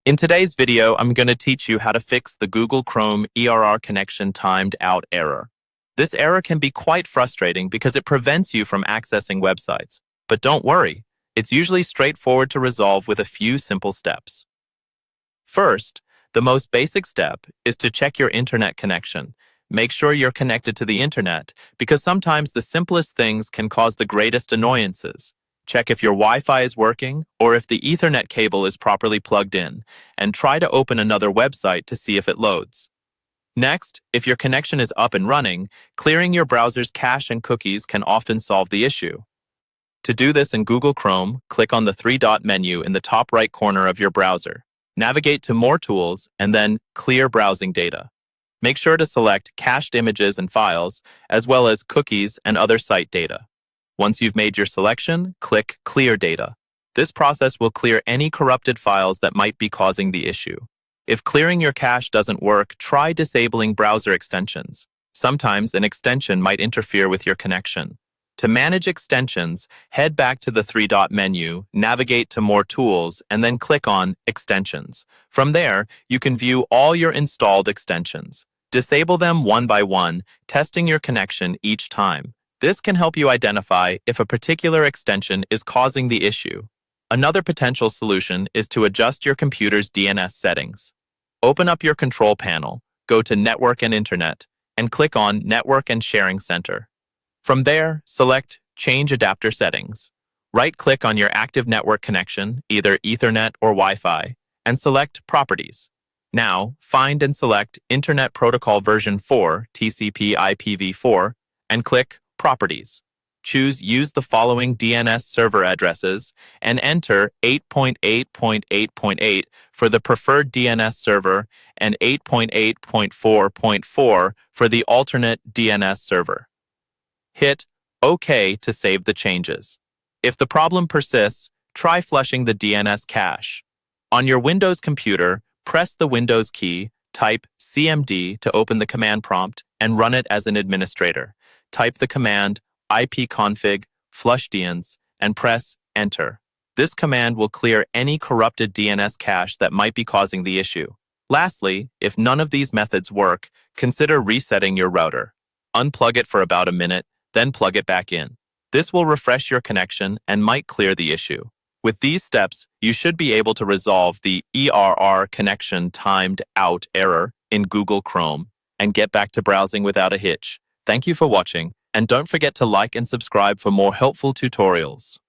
In today's video, I'm going to teach you how to fix the Google Chrome ERR connection timed out error. This error can be quite frustrating because it prevents you from accessing websites. But don't worry, it's usually straightforward to resolve with a few simple steps. First, the most basic step is to check your internet connection. Make sure you're connected to the internet because sometimes the simplest things can cause the greatest annoyances. Check if your Wi-Fi is working or if the Ethernet cable is properly plugged in, and try to open another website to see if it loads. Next, if your connection is up and running, clearing your browser's cache and cookies can often solve the issue. To do this in Google Chrome, click on the three-dot menu in the top right corner of your browser. Navigate to More Tools and then Clear Browsing Data. Make sure to select Cached Images and Files, as well as Cookies and other site data. Once you've made your selection, click Clear Data. This process will clear any corrupted files that might be causing the issue. If clearing your cache doesn't work, try disabling browser extensions. Sometimes an extension might interfere with your connection. To manage extensions, head back to the three-dot menu, navigate to More Tools, and then click on Extensions. From there, you can view all your installed extensions. Disable them one by one, testing your connection each time. This can help you identify if a particular extension is causing the issue. Another potential solution is to adjust your computer's DNS settings. Open up your control panel, go to Network and Internet, and click on Network and Sharing Center. From there, select Change Adapter Settings. Right-click on your active network connection, either Ethernet or Wi-Fi, and select Properties. Now, find and select Internet Protocol version 4, TCP/IPv4, and click Properties. Choose Use the following DNS server addresses and enter 8.8.8.8 for the preferred DNS server and 8.8.4.4 for the alternate DNS server. Hit OK to save the changes. If the problem persists, try flushing the DNS cache. On your Windows computer, press the Windows key, type CMD to open the command prompt, and run it as an administrator. Type the command ipconfig flushdns and press Enter. This command will clear any corrupted DNS cache that might be causing the issue. Lastly, if none of these methods work, consider resetting your router. Unplug it for about a minute, then plug it back in. This will refresh your connection and might clear the issue. With these steps, you should be able to resolve the ERR connection timed out error in Google Chrome and get back to browsing without a hitch. Thank you for watching, and don't forget to like and subscribe for more helpful tutorials.